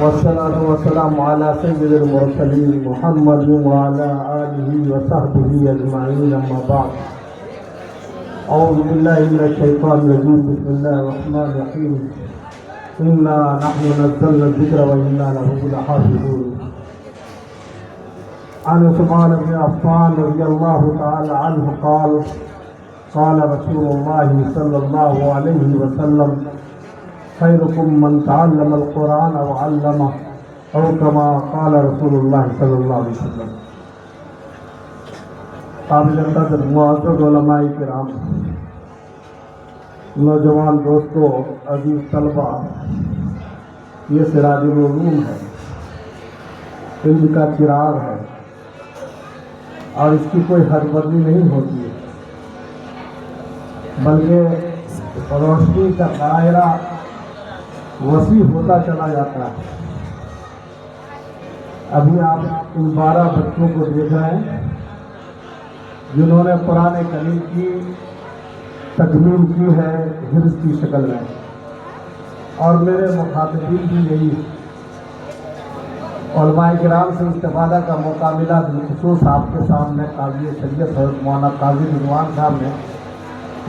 والصلاة والسلام على سيد المرسلين محمد وعلى آله وصحبه أجمعين أما بعد أعوذ بالله من الشيطان الرجيم بسم الله الرحمن الرحيم إنا نحن نزلنا الذكر وإنا له لحافظون عن عثمان بن عفان رضي الله تعالى عنه قال قال رسول الله صلى الله عليه وسلم خيركم من تعلم القرآن وعلمه أو كما قال رسول الله صلى الله عليه وسلم. قابل قدر معزز علماء کرام، نوجوان دوستوں، عزیز طلبہ، یہ سراج العلوم ہے، علم کا چراغ ہے اور اس کی کوئی حد بندی نہیں ہوتی ہے، بلکہ روشنی کا دائرہ وسیع ہوتا چلا جاتا ہے. ابھی آپ ان 12 بچوں کو دیکھ رہے ہیں جنہوں نے قرآن کریم کی تکمیل کی ہے حفظ کی شکل میں، اور میرے مخاطبین بھی یہی علماء کرام سے استفادہ کا موقع ملا. بالخصوص آپ کے سامنے قاضی شریعت حضرت مولانا قاضی رضوان صاحب نے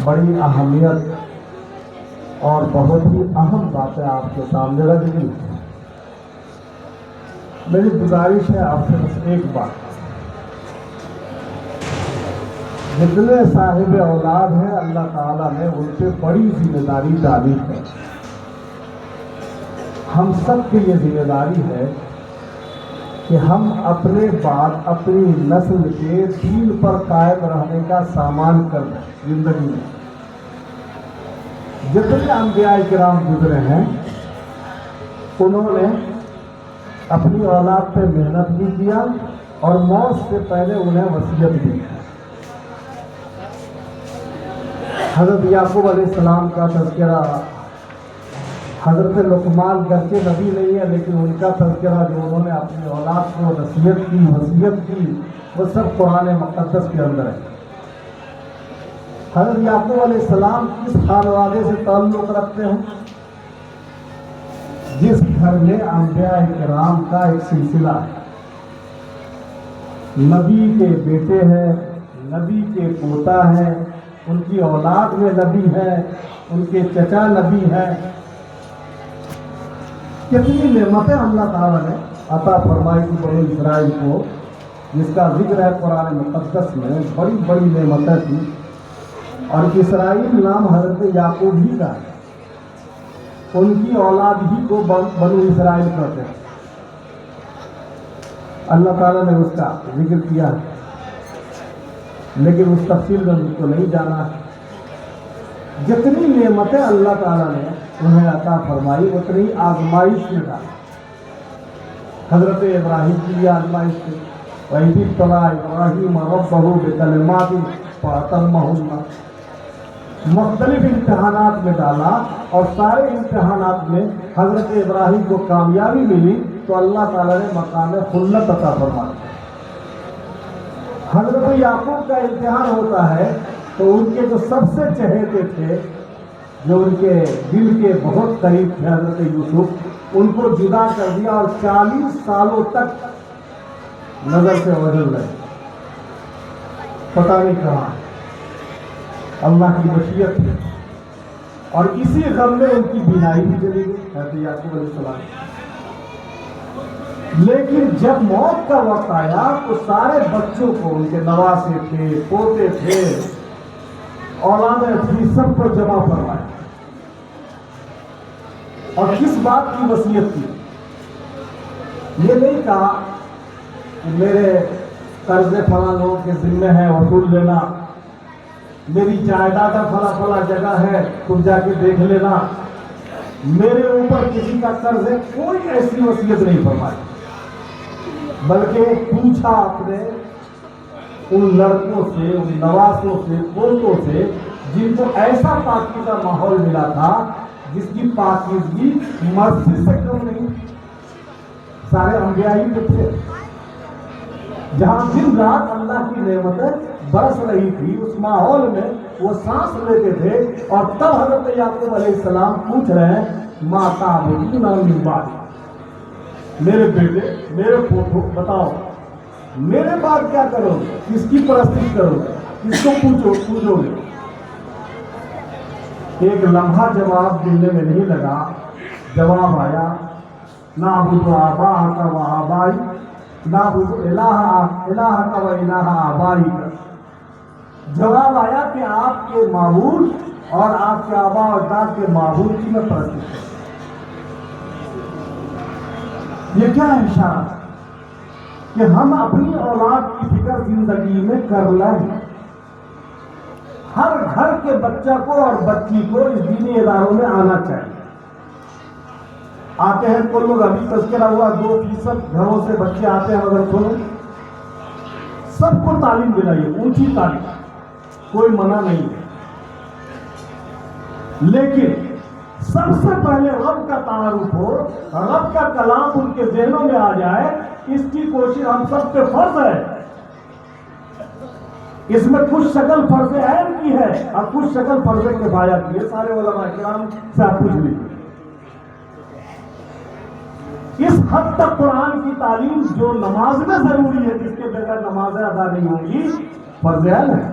بڑی اہمیت اور بہت ہی اہم باتیں آپ کے سامنے رکھ دی. میری گزارش ہے آپ سے بس ایک بات، جتنے صاحب اولاد ہیں اللہ تعالیٰ نے ان پہ بڑی ذمہ داری ڈالی ہے. ہم سب کی یہ ذمہ داری ہے کہ ہم اپنے بعد اپنی نسل کے دین پر قائم رہنے کا سامان کر دیں. زندگی میں جتنے انبیاء کرام گزرے ہیں انہوں نے اپنی اولاد پہ محنت بھی کیا اور موت سے پہلے انہیں وصیت بھی کی. حضرت یعقوب علیہ السلام کا تذکرہ، حضرت لقمان گرچہ نبی نہیں ہے لیکن ان کا تذکرہ جو انہوں نے اپنی اولاد کو نصیحت کی، وصیت کی، وہ سب قرآن مقدس کے اندر ہے. حضرت یعقوب علیہ السلام کس خانوادے سے تعلق رکھتے ہیں؟ جس گھر میں انبیاء کرام کا ایک سلسلہ ہے، نبی کے بیٹے ہیں، نبی کے پوتا ہیں، ان کی اولاد میں نبی ہے، ان کے چچا نبی ہیں. کتنی نعمتیں اللہ تعالیٰ نے عطا فرمائی کی بنی اسرائیل کو، جس کا ذکر ہے قرآن مقدس میں. بڑی بڑی نعمتیں تھیں، اور اسرائیل نام حضرت یعقوب ہی کا ہے، ان کی اولاد ہی کو بنو اسرائیل کہتے ہیں. اللہ تعالیٰ نے اس کا ذکر کیا ہے لیکن اس تفصیل میں مجھ کو نہیں جانا ہے. جتنی نعمتیں اللہ تعالیٰ نے انہیں عطا فرمائی اتنی آزمائش میں ڈالی. حضرت ابراہیم کی یہ آزمائش تھی، وَإِذِ ابْتَلَىٰ إِبْرَاهِيمَ رَبَّهُ بِكَلِمَاتٍ فَأَتَمَّهُنَّ. مختلف امتحانات میں ڈالا اور سارے امتحانات میں حضرت ابراہیم کو کامیابی ملی تو اللہ تعالیٰ نے مقام خلت عطا فرمایا. حضرت یعقوب کا امتحان ہوتا ہے تو ان کے جو سب سے چہیتے تھے، جو ان کے دل کے بہت قریب تھے، حضرت یوسف، ان کو جدا کر دیا اور 40 سالوں تک نظر سے اوجھل رہے، پتہ نہیں کہاں. اللہ کی مشیت ہے، اور اسی غم میں ان کی بینائی بھی چلی گئی حضرت یعقوب علیہ السلام. لیکن جب موت کا وقت آیا تو سارے بچوں کو، ان کے نواسے تھے، پوتے تھے، اولادیں تھی، سب کو جمع فرمایا. اور کس بات کی وصیت کی؟ یہ نہیں کہا کہ میرے قرض فلاں لوگوں کے ذمے ہیں وصول لینا، میری جائیداد فلاں فلاں جگہ ہے تم جا کے دیکھ لینا، میرے اوپر کسی کا قرض ہے، کوئی ایسی وصیت نہیں فرمائی. بلکہ پوچھا اپنے ان لڑکوں سے، ان نواسوں سے، پوتوں سے جن کو ایسا پاکیزہ ماحول ملا تھا جس کی پاکیزگی مسجد سے کم نہیں. سارے انبیاء ہی تھے، جہاں دن رات اللہ کی نعمتیں برس رہی تھی، اس ماحول میں وہ سانس لیتے تھے. اور تب حضرت یعقوب علیہ السلام پوچھ رہے ہیں ماں تعبدون من بعد، میرے بیٹے، میرے پوتو، بتاؤ میرے بعد کیا کرو گے؟ کس کی پرستش کرو گے؟ کس کو پوجو گے؟ ایک لمحہ جواب ملنے میں نہیں لگا، جواب آیا نعبد آباءک و آبائی، نعبد الہک و الہ آبائک۔ جواب آیا کہ آپ کے معبود اور آپ کے آباء و اجداد کے معبود کی میں پرستش کروں۔ یہ کیا ہے اشارہ کہ ہم اپنی اولاد کی فکر زندگی میں کر لیں۔ ہر گھر کے بچہ کو اور بچی کو اس دینی اداروں میں آنا چاہیے۔ آتے ہیں کل لوگ، ابھی تذکرہ ہوا 2% گھروں سے بچے آتے ہیں مگر سنو، سب کو تعلیم دلائیے، اونچی تعلیم، کوئی منع نہیں ہے، لیکن سب سے پہلے رب کا تعارف ہو، رب کا کلام ان کے ذہنوں میں آ جائے، اس کی کوشش ہم سب پہ فرض ہے۔ اس میں کچھ شکل فرض عین کی ہے اور کچھ شکل فرض کفایہ کی ہے۔ سارے علماء کرام سے آپ پوچھ لیجیے۔ اس حد تک قرآن کی تعلیم جو نماز میں ضروری ہے، جس کے بغیر نمازیں ادا نہیں ہوں گی، فرض عین ہے۔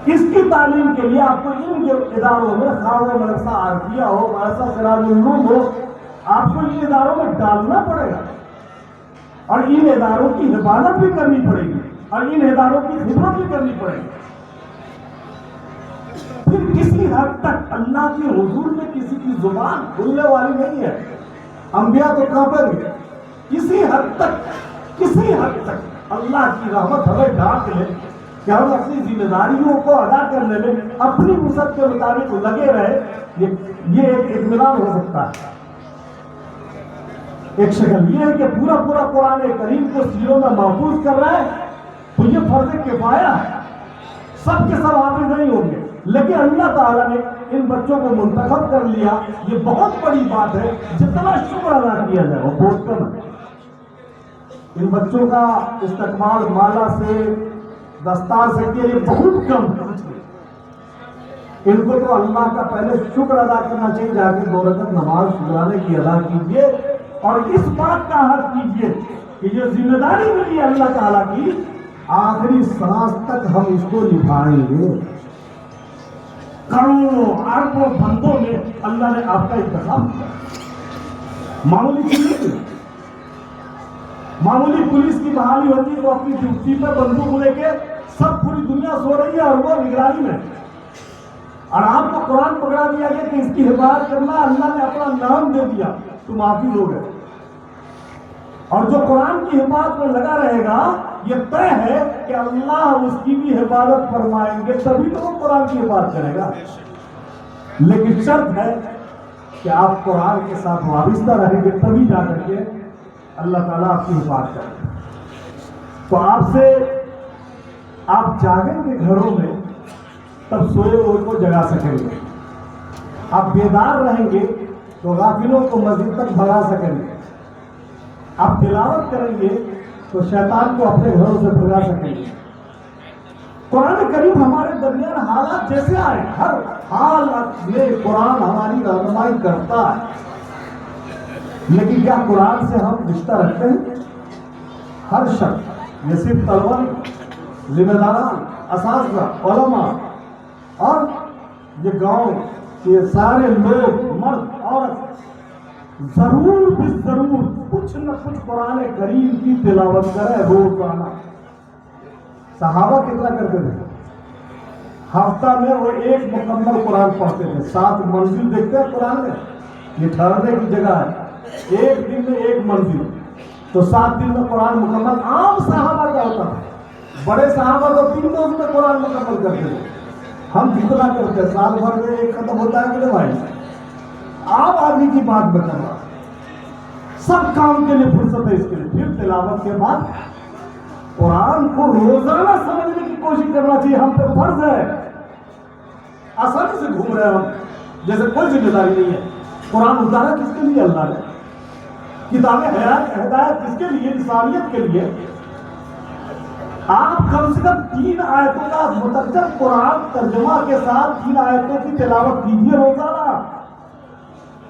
اس کی تعلیم کے لیے آپ کو ان اداروں میں، خواہ وہ مدرسہ عارفیہ ہو، مدرسہ سراج العلوم ہو، آپ کو ان اداروں میں ڈالنا پڑے گا اور ان اداروں کی حفاظت بھی کرنی پڑے گی اور ان اداروں کی خدمت بھی کرنی پڑے گی۔ پھر کسی حد تک اللہ کے حضور میں کسی کی زبان کھلنے والی نہیں ہے، انبیاء تو کافر ہیں۔ کسی حد تک اللہ کی رحمت ہمیں ڈھانپ لے کہ ہم اپنی ذمہ داریوں کو ادا کرنے میں اپنی وسعت کے مطابق لگے رہے، یہ ایک اطمینان ہو سکتا ہے۔ ایک شکل یہ ہے کہ پورا قرآن کریم کو سیروں میں محفوظ کر رہا ہے، تو یہ فرض کفایہ ہے، سب کے سب حافظ نہیں ہوں گے، لیکن اللہ تعالیٰ نے ان بچوں کو منتخب کر لیا۔ یہ بہت بڑی بات ہے، جتنا شکر ادا کیا جائے وہ بہت کم ہے۔ ان بچوں کا استقبال مالا سے، دستار سے کیا، یہ بہت کم ہے۔ ان کو تو اللہ کا پہلے شکر ادا کرنا چاہیے، جا کے 2 رکعت نماز شکرانے کی ادا کیجیے اور اس بات کا حق کیجیے کہ یہ ذمہ داری ملی اللہ تعالیٰ کی، آخری سانس تک ہم اس کو نبھائیں گے۔ کروڑوں اربوں بندوں میں اللہ نے آپ کا انتخاب کیا، معمولی چیز نہیں۔ معمولی پولیس کی بحالی ہوتی ہے، وہ اپنی ڈیوٹی پہ بندوق لے کے، سب پوری دنیا سو رہی ہے اور وہ نگرانی میں، اور آپ کو قرآن پکڑا دیا گیا کہ اس کی حفاظت کرنا، اللہ نے اپنا نام دے دیا، تم حافظ ہو گئے۔ اور جو قرآن کی حفاظت میں لگا رہے گا، یہ طے ہے کہ اللہ اس کی بھی حفاظت فرمائیں گے، تبھی تو وہ قرآن کی حفاظت کرے گا۔ لیکن شرط ہے کہ آپ قرآن کے ساتھ وابستہ رہیں گے، تبھی جا کر کے اللہ تعالیٰ آپ کی حفاظت کرے گا۔ تو آپ جاگیں گے گھروں میں، تب سوئے ہوئے کو جگا سکیں گے۔ آپ بیدار رہیں گے تو غافلوں کو مسجد تک بھگا سکیں گے۔ آپ تلاوت کریں گے تو شیطان کو اپنے گھروں سے بھگا سکیں گے۔ قرآن کریم ہمارے درمیان حالات جیسے آئے، ہر حالت میں قرآن ہماری رہنمائی کرتا ہے، لیکن کیا قرآن سے ہم رشتہ رکھتے ہیں؟ ہر شخص، یہ صرف طلبہ نہیں، ذمہ داران، اساتذہ، علماء اور یہ گاؤں کے سارے لوگ، مرد عورت، ضرور بھی ضرور کچھ نہ کچھ قرآن کریم کی تلاوت کرے روزانہ۔ صحابہ کتنا کرتے تھے؟ ہفتہ میں وہ 1 مکمل قرآن پڑھتے تھے۔ 7 منزل دیکھتے ہیں قرآن میں، یہ ٹھہرنے کی جگہ ہے، 1 دن میں 1 منزل، تو 7 دن میں قرآن مکمل عام صحابہ کا ہوتا تھا۔ بڑے صحابہ تو 3 روز میں قرآن مکمل کرتے تھے، ہم جتنا کرتے ہیں سال بھر میں 1 ختم ہوتا ہے کہ بھائی؟ عام آدمی کی بات بتا رہا، سب کام کے لیے فرصت ہے اس کے لیے۔ پھر تلاوت کے بعد قرآن کو روزانہ سمجھنے کی کوشش کرنا چاہیے، ہم پہ فرض ہے۔ آسانی سے گھوم رہے ہیں ہم جیسے کوئی ذمہ داری نہیں ہے۔ قرآن اتارا کس کے لیے اللہ نے؟ کتاب ہدایت کس کے لیے؟ انسانیت کے لیے۔ آپ کم سے کم 3 آیتوں کا مترجم قرآن ترجمہ کے ساتھ 3 آیتوں کی تلاوت کیجیے روزانہ۔